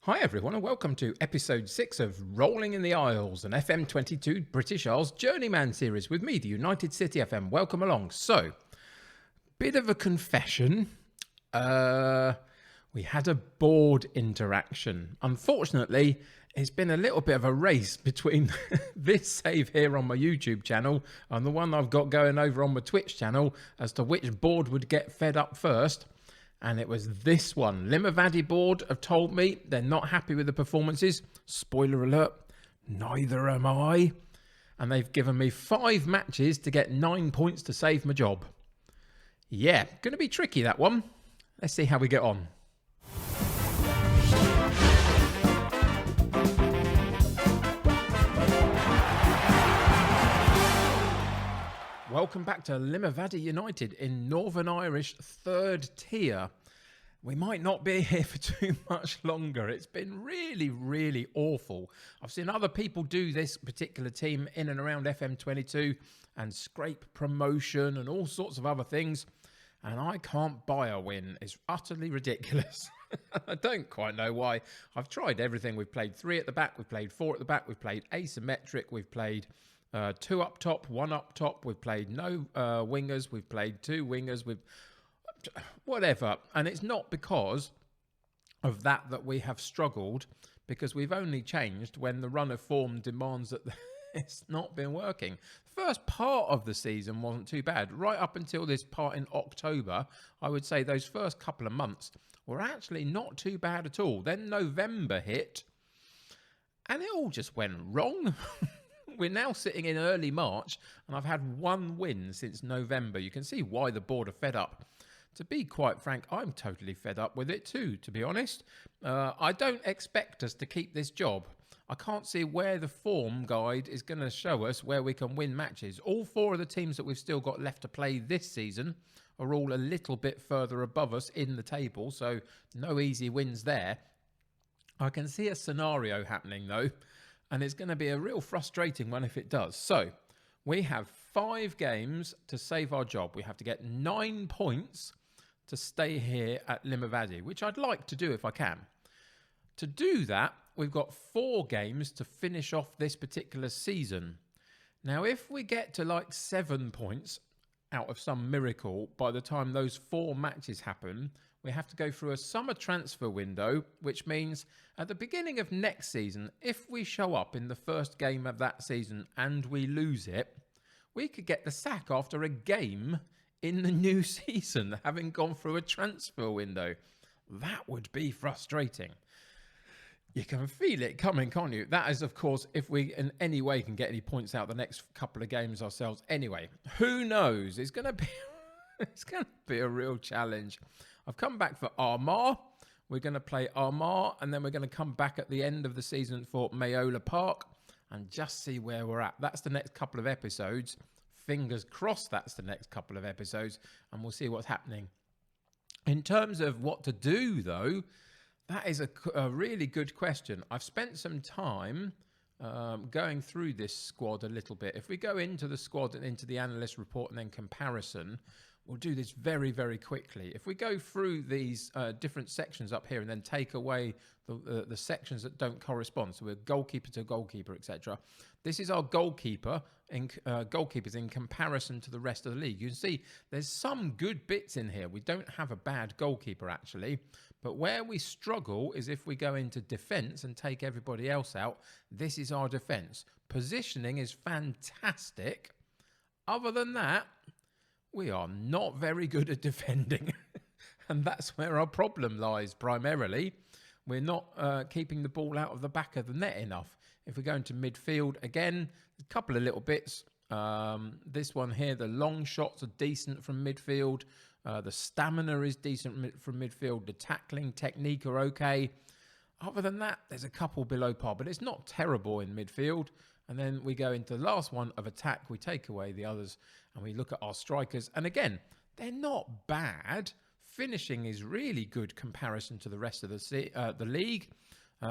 Hi everyone and welcome to episode 6 of Rolling in the Isles, an FM22 British Isles Journeyman series with me, the United City FM. Welcome along. So, bit of a confession. We had a board interaction. Unfortunately, it's been a little bit of a race between this save here on my YouTube channel and the one I've got going over on my Twitch channel as to which board would get fed up first. And it was this one. Limavady board have told me they're not happy with the performances. Spoiler alert, neither am I. And they've given me 5 matches to get 9 points to save my job. Yeah, going to be tricky, that one. Let's see how we get on. Welcome back to Limavady United in Northern Irish 3rd tier. We might not be here for too much longer. It's been really awful. I've seen other people do this particular team in and around FM22 and scrape promotion and all sorts of other things. And I can't buy a win. It's utterly ridiculous. I don't quite know why. I've tried everything. We've played 3 at the back. We've played 4 at the back. We've played asymmetric. We've played 2 up top, 1 up top. We've played no wingers. We've played 2 wingers. We've whatever. And it's not because of that we have struggled, because we've only changed when the run of form demands that it's not been working. The first part of the season wasn't too bad. Right up until this part in October, I would say those first couple of months were actually not too bad at all. Then November hit and it all just went wrong. We're now sitting in early March and I've had 1 win since November. You can see why the board are fed up. To be quite frank, I'm totally fed up with it too, to be honest. I don't expect us to keep this job. I can't see where the form guide is going to show us where we can win matches. All 4 of the teams that we've still got left to play this season are all a little bit further above us in the table, so no easy wins there. I can see a scenario happening though, and it's going to be a real frustrating one if it does. So, we have 5 games to save our job. We have to get 9 points to stay here at Limavady, which I'd like to do if I can. To do that, we've got 4 games to finish off this particular season. Now, if we get to like 7 points out of some miracle by the time those 4 matches happen, we have to go through a summer transfer window, which means at the beginning of next season, if we show up in the first game of that season and we lose it, we could get the sack after a game in the new season, having gone through a transfer window. That would be frustrating. You can feel it coming, can't you? That is, of course, if we in any way can get any points out the next couple of games ourselves. Anyway, who knows? It's going to be a real challenge. I've come back for Armagh. We're going to play Armagh, and then we're going to come back at the end of the season for Mayola Park and just see where we're at. That's the next couple of episodes. Fingers crossed that's the next couple of episodes, and we'll see what's happening. In terms of what to do, though, that is a really good question. I've spent some time going through this squad a little bit. If we go into the squad and into the analyst report and then comparison, we'll do this very quickly. If we go through these different sections up here and then take away the sections that don't correspond, so we're goalkeeper to goalkeeper, etc. This is our goalkeepers in comparison to the rest of the league. You can see there's some good bits in here. We don't have a bad goalkeeper, actually. But where we struggle is if we go into defence and take everybody else out. This is our defence. Positioning is fantastic. Other than that, we are not very good at defending. And that's where our problem lies primarily. We're not keeping the ball out of the back of the net enough. If we go into midfield, again, a couple of little bits. This one here, the long shots are decent from midfield. The stamina is decent from midfield. The tackling technique are okay. Other than that, there's a couple below par, but it's not terrible in midfield. And then we go into the last one of attack. We take away the others and we look at our strikers. And again, they're not bad. Finishing is really good comparison to the rest of the league.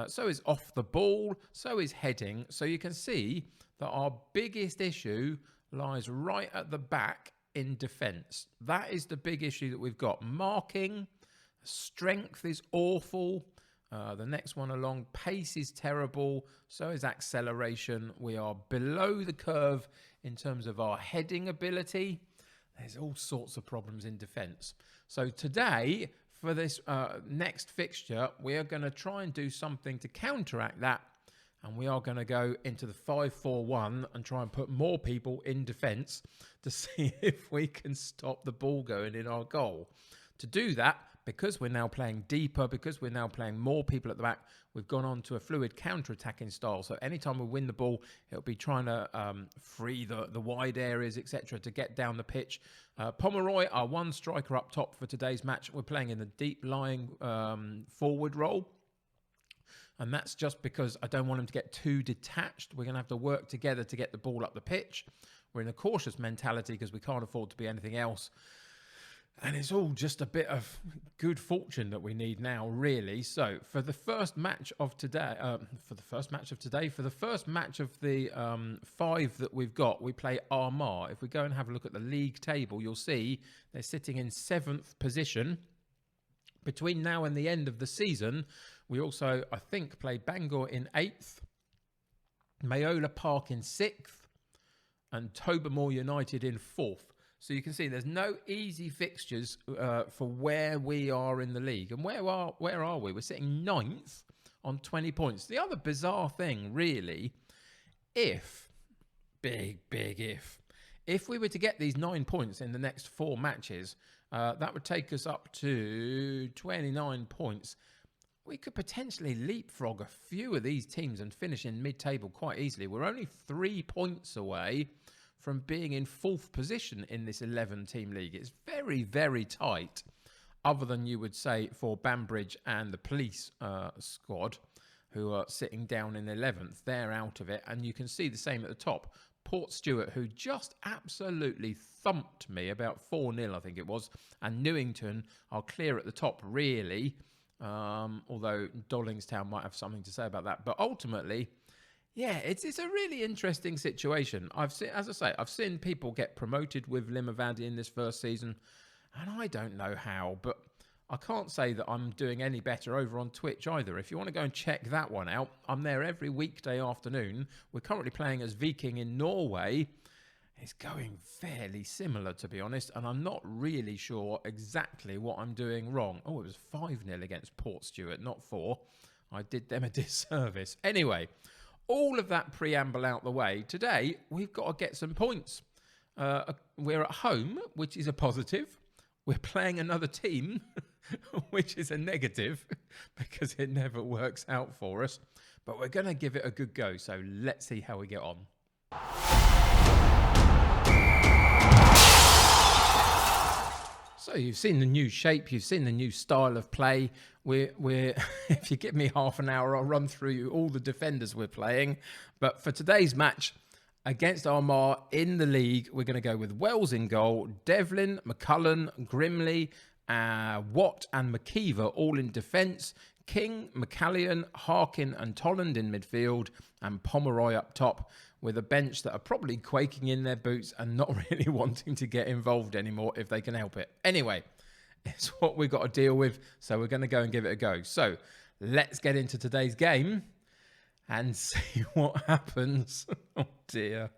So is off the ball. So is heading. So you can see that our biggest issue lies right at the back in defence. That is the big issue that we've got. Marking, strength is awful. The next one along, pace is terrible, so is acceleration. We are below the curve in terms of our heading ability. There's all sorts of problems in defence. So today, for this next fixture, we are going to try and do something to counteract that. And we are going to go into the 5-4-1 and try and put more people in defence to see if we can stop the ball going in our goal. To do that, because we're now playing deeper, because we're now playing more people at the back, we've gone on to a fluid counter-attacking style. So anytime we win the ball, it'll be trying to free the wide areas, etc., to get down the pitch. Pomeroy, our one striker up top for today's match, we're playing in the deep-lying forward role. And that's just because I don't want him to get too detached. We're going to have to work together to get the ball up the pitch. We're in a cautious mentality because we can't afford to be anything else. And it's all just a bit of good fortune that we need now, really. So for the first match of today, for the first match of the 5 that we've got, we play Armagh. If we go and have a look at the league table, you'll see they're sitting in 7th position. Between now and the end of the season, we also, I think, play Bangor in 8th, Mayola Park in 6th, and Tobermoor United in 4th. So you can see there's no easy fixtures for where we are in the league. And where are we? We're sitting 9th on 20 points. The other bizarre thing, really, if we were to get these 9 points in the next 4 matches, that would take us up to 29 points. We could potentially leapfrog a few of these teams and finish in mid-table quite easily. We're only 3 points away from being in 4th position in this 11-team league. It's very, very tight, other than you would say for Banbridge and the police squad, who are sitting down in 11th. They're out of it, and you can see the same at the top. Port Stewart, who just absolutely thumped me, about 4-0, I think it was, and Newington are clear at the top, really, although Dollingstown might have something to say about that. But ultimately, yeah, it's a really interesting situation. I've seen people get promoted with Limavady in this first season, and I don't know how, but I can't say that I'm doing any better over on Twitch either. If you want to go and check that one out, I'm there every weekday afternoon. We're currently playing as Viking in Norway. It's going fairly similar, to be honest, and I'm not really sure exactly what I'm doing wrong. Oh, it was 5-0 against Port Stewart, not 4. I did them a disservice. Anyway, all of that preamble out the way, today we've got to get some points. We're at home, which is a positive. We're playing another team, which is a negative, because it never works out for us. But we're going to give it a good go, so let's see how we get on. So you've seen the new shape, you've seen the new style of play. We're if you give me half an hour, I'll run through all the defenders we're playing. But for today's match against Armagh in the league, we're going to go with Wells in goal, Devlin, McCullen, Grimley, Watt and McKeever all in defence, King, McCallion, Harkin and Tolland in midfield, and Pomeroy up top, with a bench that are probably quaking in their boots and not really wanting to get involved anymore if they can help it. Anyway, it's what we've got to deal with, so we're going to go and give it a go. So let's get into today's game and see what happens. Oh dear.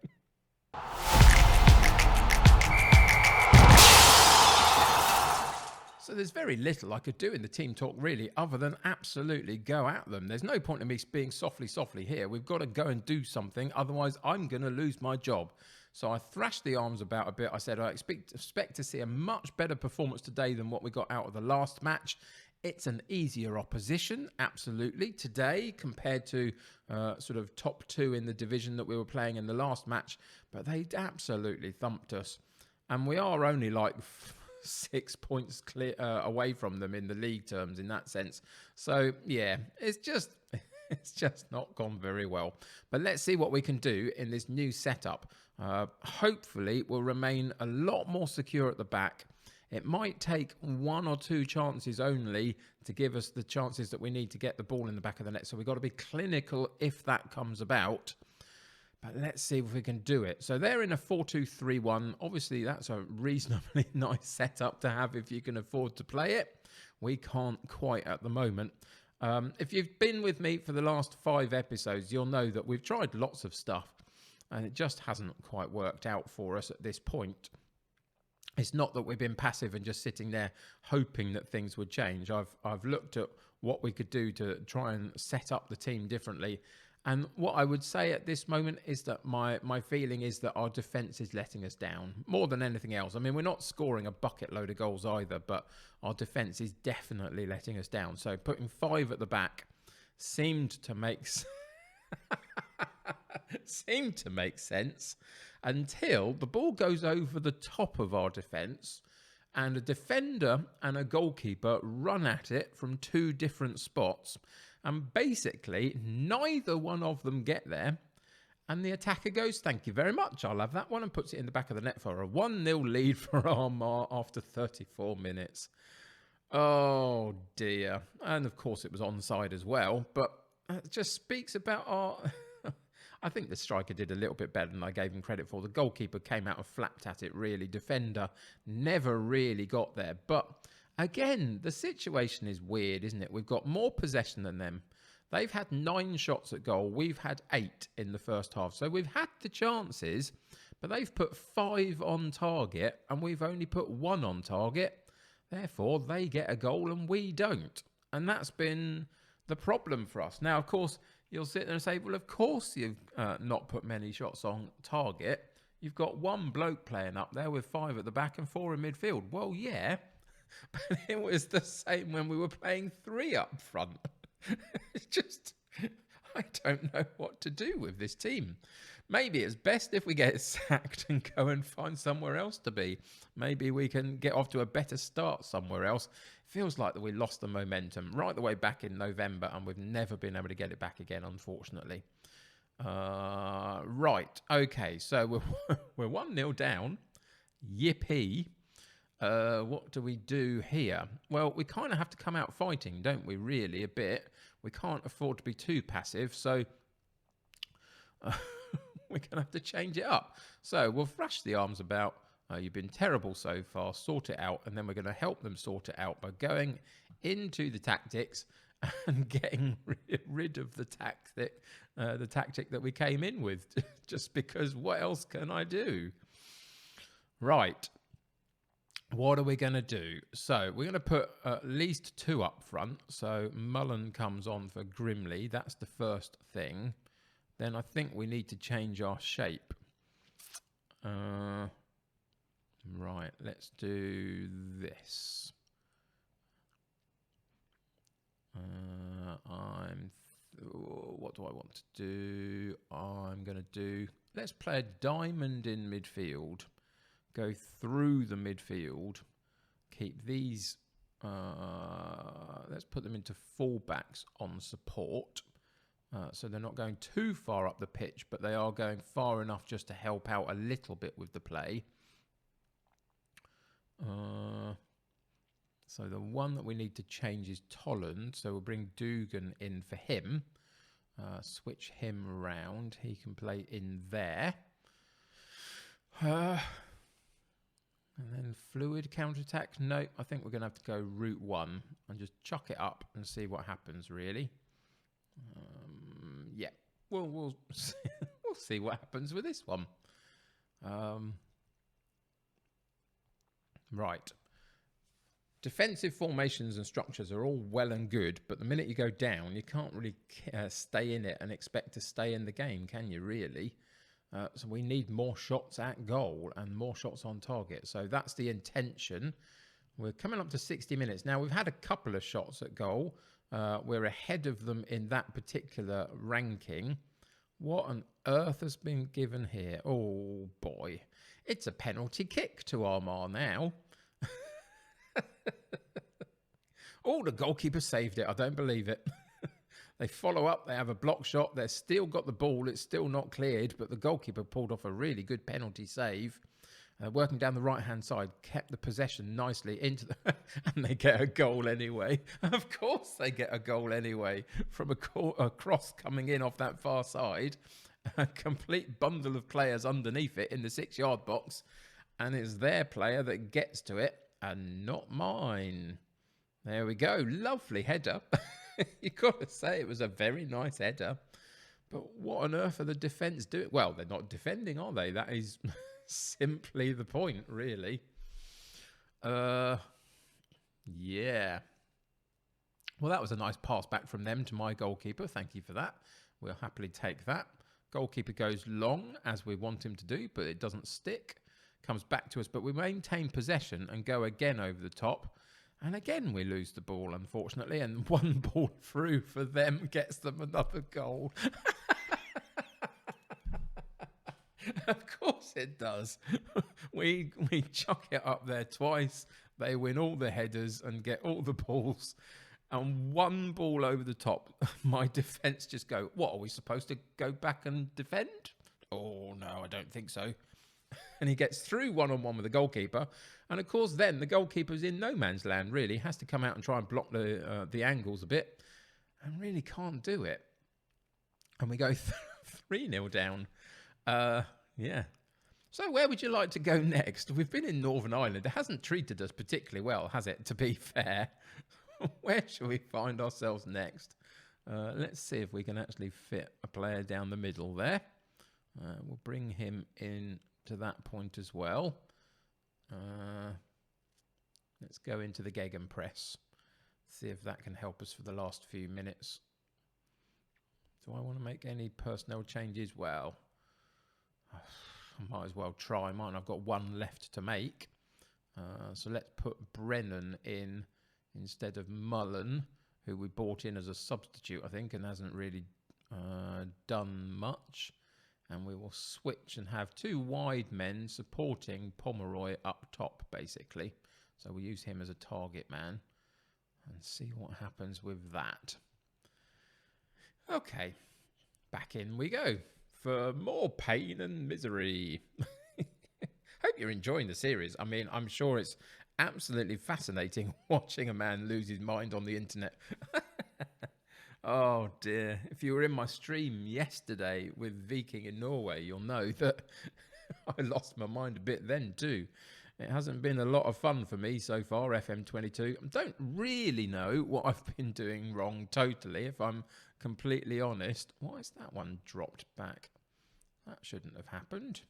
So there's very little I could do in the team talk, really, other than absolutely go at them. There's no point in me being softly here. We've got to go and do something, otherwise I'm going to lose my job. So I thrashed the arms about a bit. I said I expect to see a much better performance today than what we got out of the last match. It's an easier opposition, absolutely, today compared to sort of top 2 in the division that we were playing in the last match. But they absolutely thumped us. And we are only like 6 points clear away from them in the league terms in that sense. So yeah, it's just not gone very well. But let's see what we can do in this new setup. Hopefully we'll remain a lot more secure at the back. It might take 1 or 2 chances only to give us the chances that we need to get the ball in the back of the net. So we've got to be clinical if that comes about. But let's see if we can do it. So they're in a 4-2-3-1. Obviously, that's a reasonably nice setup to have if you can afford to play it. We can't quite at the moment. If you've been with me for the last 5 episodes, you'll know that we've tried lots of stuff and it just hasn't quite worked out for us at this point. It's not that we've been passive and just sitting there hoping that things would change. I've looked at what we could do to try and set up the team differently. And what I would say at this moment is that my feeling is that our defence is letting us down more than anything else. I mean, we're not scoring a bucket load of goals either, but our defence is definitely letting us down. So putting 5 at the back seemed to make sense until the ball goes over the top of our defence and a defender and a goalkeeper run at it from 2 different spots. And basically, neither one of them get there. And the attacker goes, thank you very much, I'll have that one, and puts it in the back of the net for a 1-0 lead for Armagh after 34 minutes. Oh, dear. And, of course, it was onside as well. But it just speaks about our... I think the striker did a little bit better than I gave him credit for. The goalkeeper came out and flapped at it, really. Defender never really got there. But... again, the situation is weird, isn't it? We've got more possession than them. They've had 9 shots at goal. We've had 8 in the first half. So we've had the chances, but they've put 5 on target and we've only put 1 on target. Therefore, they get a goal and we don't. And that's been the problem for us. Now, of course, you'll sit there and say, well, of course you've not put many shots on target. You've got 1 bloke playing up there with 5 at the back and 4 in midfield. Well, yeah. But it was the same when we were playing 3 up front. It's just, I don't know what to do with this team. Maybe it's best if we get sacked and go and find somewhere else to be. Maybe we can get off to a better start somewhere else. Feels like that we lost the momentum right the way back in November and we've never been able to get it back again, unfortunately. Right, okay, so we're 1-0 down. Yippee. What do we do here? Well, we kind of have to come out fighting, don't we, really, a bit. We can't afford to be too passive, so we're going to have to change it up. So we'll thrash the arms about. You've been terrible so far, sort it out, and then we're going to help them sort it out by going into the tactics and getting rid of the tactic that we came in with, just because what else can I do? Right. What are we going to do? So we're going to put at least 2 up front. So Mullen comes on for Grimley. That's the first thing. Then I think we need to change our shape. Right, let's do this. What do I want to do? I'm going to do... let's play a diamond in midfield. Go through the midfield, keep these, let's put them into fullbacks on support. So they're not going too far up the pitch, but they are going far enough just to help out a little bit with the play. So the one that we need to change is Tolland. So we'll bring Dugan in for him. Switch him around. He can play in there. And then fluid counter-attack. No, I think we're going to have to go route 1 and just chuck it up and see what happens, really. Yeah, we'll see what happens with this one. Right. Defensive formations and structures are all well and good, but the minute you go down, you can't really stay in it and expect to stay in the game, can you, really? So we need more shots at goal and more shots on target. So that's the intention. We're coming up to 60 minutes. Now, we've had a couple of shots at goal. We're ahead of them in that particular ranking. What on earth has been given here? Oh, boy. It's a penalty kick to Armagh now. Oh, the goalkeeper saved it. I don't believe it. They follow up, they have a block shot, they've still got the ball, it's still not cleared, but the goalkeeper pulled off a really good penalty save. Working down the right-hand side, kept the possession nicely into the... and they get a goal anyway. Of course they get a goal anyway, from a cross coming in off that far side. A complete bundle of players underneath it in the 6-yard box, and it's their player that gets to it, and not mine. There we go, lovely header. You got to say it was a very nice header. But what on earth are the defence doing? Well, they're not defending, are they? That is simply the point, really. Yeah. Well, that was a nice pass back from them to my goalkeeper. Thank you for that. We'll happily take that. Goalkeeper goes long, as we want him to do, but it doesn't stick. Comes back to us, but we maintain possession and go again over the top. And again, we lose the ball, unfortunately. And one ball through for them gets them another goal. Of course it does. We chuck it up there twice. They win all the headers and get all the balls. And one ball over the top. My defence just go, what, are we supposed to go back and defend? Oh, no, I don't think so. And he gets through one-on-one with the goalkeeper. And, of course, then the goalkeeper's in no man's land, really. Has to come out and try and block the angles a bit. And really can't do it. And we go 3-0 down. Yeah. So where would you like to go next? We've been in Northern Ireland. It hasn't treated us particularly well, has it, to be fair? Where shall we find ourselves next? Let's see if we can actually fit a player down the middle there. We'll bring him in to that point as well. Let's go into the Gegenpress. See if that can help us for the last few minutes. Do I want to make any personnel changes? Well, I might as well try. I've got one left to make. So let's put Brennan in instead of Mullen, who we bought in as a substitute, I think, and hasn't really done much. And we will switch and have two wide men supporting Pomeroy up top, basically. So we'll use him as a target man and see what happens with that. Okay, back in we go for more pain and misery. Hope you're enjoying the series. I mean, I'm sure it's absolutely fascinating watching a man lose his mind on the internet. Oh dear. If you were in my stream yesterday with Viking in Norway, you'll know that I lost my mind a bit then too. It hasn't been a lot of fun for me so far, FM22. I don't really know what I've been doing wrong totally, if I'm completely honest. Why is that one dropped back? That shouldn't have happened.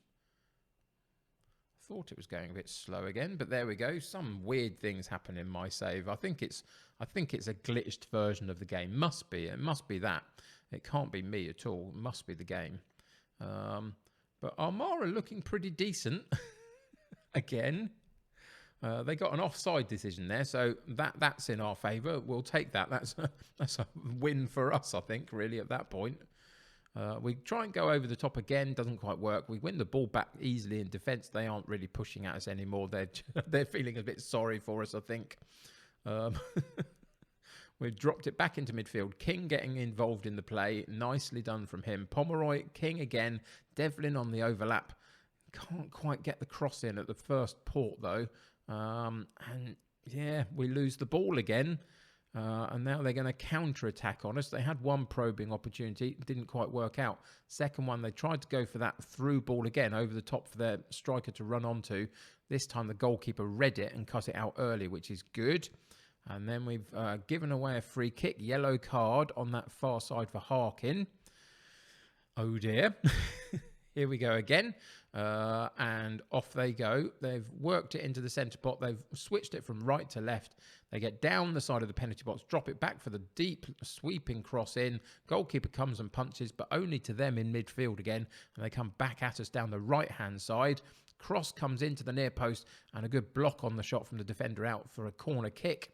Thought it was going a bit slow again, but there we go. Some weird things happen in my save. I think it's a glitched version of the game. Must be. It must be that. It can't be me at all. It must be the game. But Armara looking pretty decent again. They got an offside decision there, so that's in our favour. We'll take that. That's a win for us, I think, really, at that point. We try and go over the top again, doesn't quite work. We win the ball back easily in defence. They aren't really pushing at us anymore. They're feeling a bit sorry for us, I think. We've dropped it back into midfield. King getting involved in the play. Nicely done from him. Pomeroy, King again. Devlin on the overlap. Can't quite get the cross in at the first port, though. And, yeah, we lose the ball again. And now they're going to counter-attack on us. They had one probing opportunity. Didn't quite work out. Second one, they tried to go for that through ball again over the top for their striker to run onto. This time the goalkeeper read it and cut it out early, which is good. And then we've given away a free kick. Yellow card on that far side for Harkin. Oh dear. Here we go again. And off they go. They've worked it into the centre pot. They've switched it from right to left. They get down the side of the penalty box, drop it back for the deep sweeping cross in. Goalkeeper comes and punches, but only to them in midfield again. And they come back at us down the right-hand side. Cross comes into the near post and a good block on the shot from the defender out for a corner kick.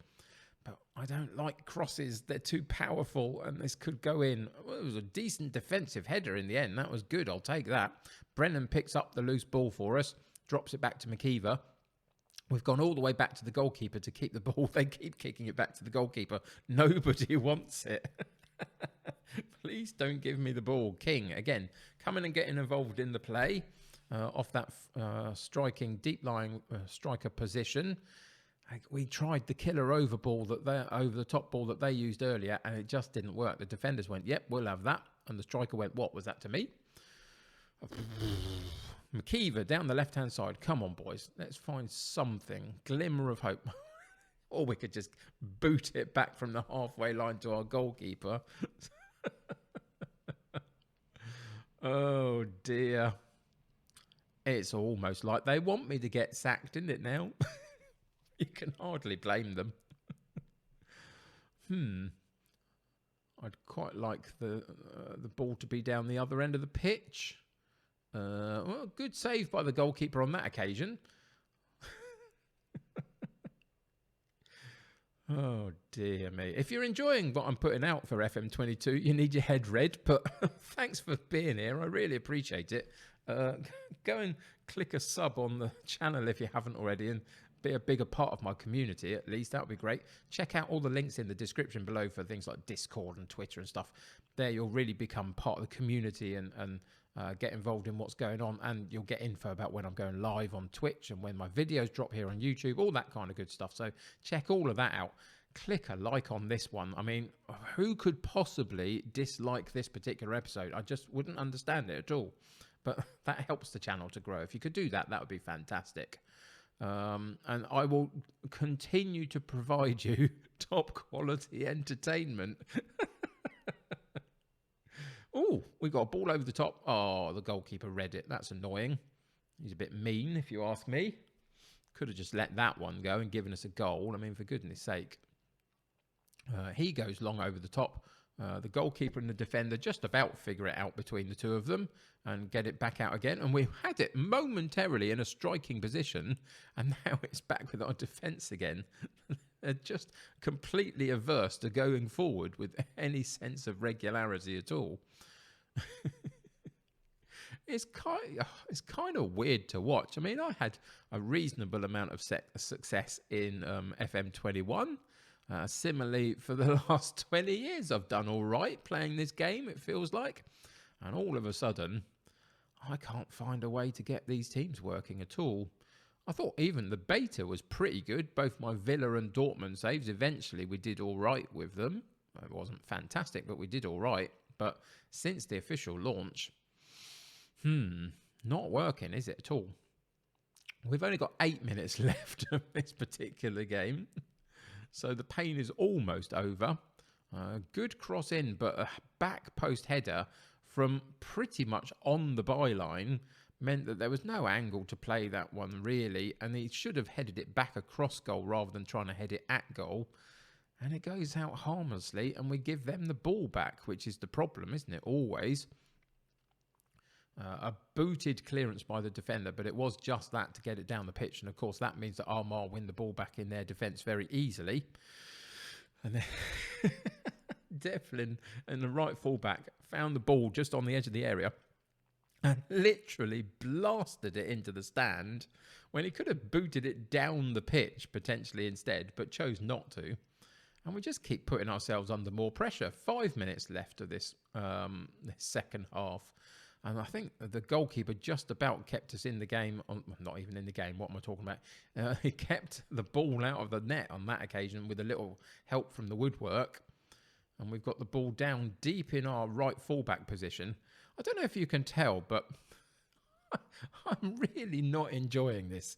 But I don't like crosses. They're too powerful and this could go in. Well, it was a decent defensive header in the end. That was good. I'll take that. Brennan picks up the loose ball for us, drops it back to McKeever. We've gone all the way back to the goalkeeper to keep the ball. They keep kicking it back to the goalkeeper. Nobody wants it. Please don't give me the ball. King, again, coming and getting involved in the play off that striking, deep-lying striker position. We tried the killer over the top ball that they used earlier, and it just didn't work. The defenders went, yep, we'll have that. And the striker went, what was that to me? McKeever down the left-hand side. Come on, boys. Let's find something. Glimmer of hope. Or we could just boot it back from the halfway line to our goalkeeper. Oh dear. It's almost like they want me to get sacked, isn't it now? You can hardly blame them. I'd quite like the ball to be down the other end of the pitch. Well, good save by the goalkeeper on that occasion. Oh, dear me. If you're enjoying what I'm putting out for FM22, you need your head read, but thanks for being here. I really appreciate it. Go and click a sub on the channel if you haven't already and be a bigger part of my community, at least. That would be great. Check out all the links in the description below for things like Discord and Twitter and stuff. There you'll really become part of the community and get involved in what's going on, and you'll get info about when I'm going live on Twitch and when my videos drop here on YouTube, all that kind of good stuff. So check all of that out. Click a like on this one. I mean, who could possibly dislike this particular episode? I just wouldn't understand it at all. But that helps the channel to grow. If you could do that, that would be fantastic. And I will continue to provide you top quality entertainment. Oh, we got a ball over the top. Oh, the goalkeeper read it. That's annoying. He's a bit mean, if you ask me. Could have just let that one go and given us a goal. I mean, for goodness sake. He goes long over the top. The goalkeeper and the defender just about figure it out between the two of them and get it back out again. And we had it momentarily in a striking position, and now it's back with our defence again. They're just completely averse to going forward with any sense of regularity at all. It's kind of weird to watch. I mean, I had a reasonable amount of success in FM21. Similarly, for the last 20 years, I've done all right playing this game, it feels like. And all of a sudden, I can't find a way to get these teams working at all. I thought even the beta was pretty good. Both my Villa and Dortmund saves, eventually we did all right with them. It wasn't fantastic, but we did all right. But since the official launch, not working, is it at all? We've only got 8 minutes left of this particular game. So the pain is almost over. Good cross in, but a back post header from pretty much on the byline meant that there was no angle to play that one really, and he should have headed it back across goal rather than trying to head it at goal. And it goes out harmlessly, and we give them the ball back, which is the problem, isn't it? Always. A booted clearance by the defender, but it was just that to get it down the pitch. And of course, that means that Armagh win the ball back in their defence very easily. And then Devlin and the right fullback found the ball just on the edge of the area and literally blasted it into the stand when he could have booted it down the pitch potentially instead, but chose not to. And we just keep putting ourselves under more pressure. 5 minutes left of this second half. And I think the goalkeeper just about kept us in the game. Not even in the game, what am I talking about? He kept the ball out of the net on that occasion with a little help from the woodwork. And we've got the ball down deep in our right fullback position. I don't know if you can tell, but I'm really not enjoying this.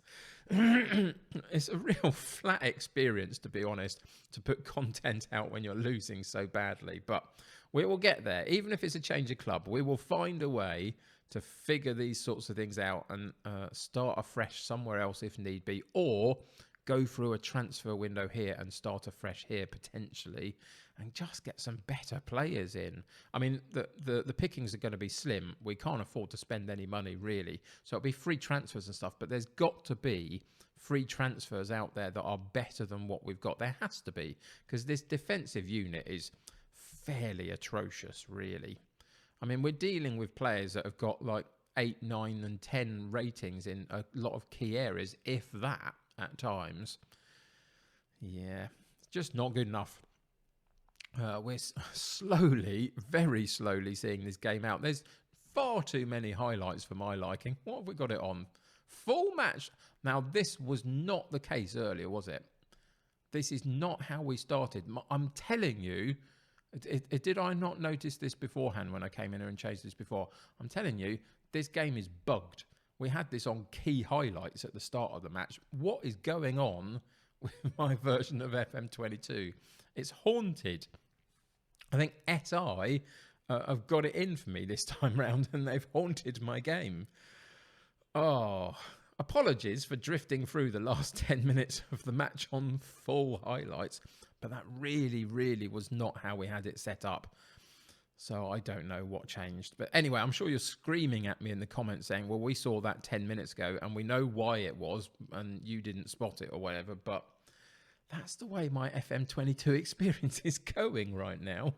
It's a real flat experience, to be honest, to put content out when you're losing so badly. But we will get there. Even if it's a change of club, we will find a way to figure these sorts of things out and start afresh somewhere else if need be, or go through a transfer window here and start afresh here potentially and just get some better players in. I mean, the pickings are going to be slim. We can't afford to spend any money, really. So it'll be free transfers and stuff, but there's got to be free transfers out there that are better than what we've got. There has to be, because this defensive unit is fairly atrocious, really. I mean, we're dealing with players that have got like 8, 9 and 10 ratings in a lot of key areas, if that, at times. Yeah, just not good enough. We're slowly, very slowly seeing this game out. There's far too many highlights for my liking. What have we got it on? Full match. Now, this was not the case earlier, was it? This is not how we started. I'm telling you, did I not notice this beforehand when I came in here and changed this before? I'm telling you, this game is bugged. We had this on key highlights at the start of the match. What is going on with my version of FM22. It's haunted. I think SI have got it in for me this time round, and they've haunted my game. Oh, apologies for drifting through the last 10 minutes of the match on full highlights, but that really, really was not how we had it set up. So I don't know what changed. But anyway, I'm sure you're screaming at me in the comments saying, well, we saw that 10 minutes ago and we know why it was and you didn't spot it or whatever. But that's the way my FM22 experience is going right now.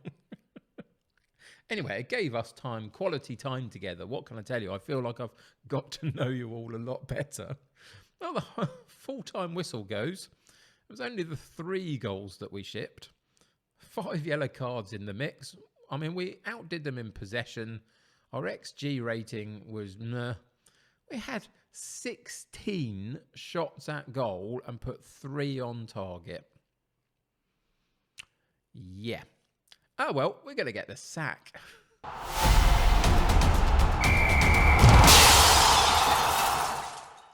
Anyway, it gave us time, quality time together. What can I tell you? I feel like I've got to know you all a lot better. Well, the full-time whistle goes. It was only the 3 goals that we shipped. 5 yellow cards in the mix. I mean, we outdid them in possession. Our XG rating was meh. We had 16 shots at goal and put 3 on target. Yeah. Oh, well, we're going to get the sack.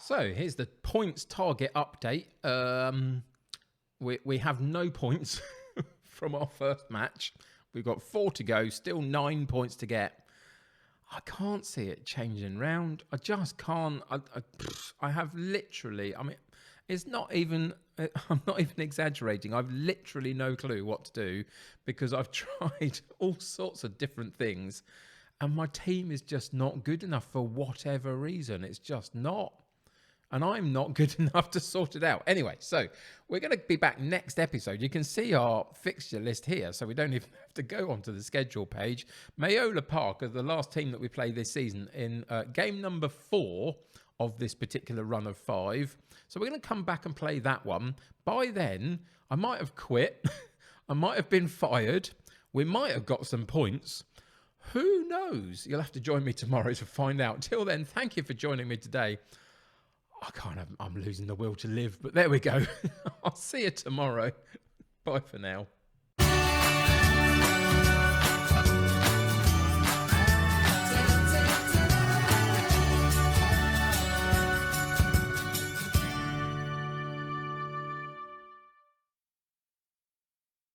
So, here's the points target update. We have no points from our first match. We've got 4 to go, still 9 points to get. I can't see it changing round. I just can't. I have literally, I mean, it's not even, I'm not even exaggerating. I've literally no clue what to do because I've tried all sorts of different things and my team is just not good enough for whatever reason. It's just not. And I'm not good enough to sort it out. Anyway, so we're going to be back next episode. You can see our fixture list here, so we don't even have to go onto the schedule page. Mayola Park are the last team that we play this season in game number 4 of this particular run of 5. So we're going to come back and play that one. By then, I might have quit. I might have been fired. We might have got some points. Who knows? You'll have to join me tomorrow to find out. Till then, thank you for joining me today. I'm losing the will to live, but there we go. I'll see you tomorrow. Bye for now.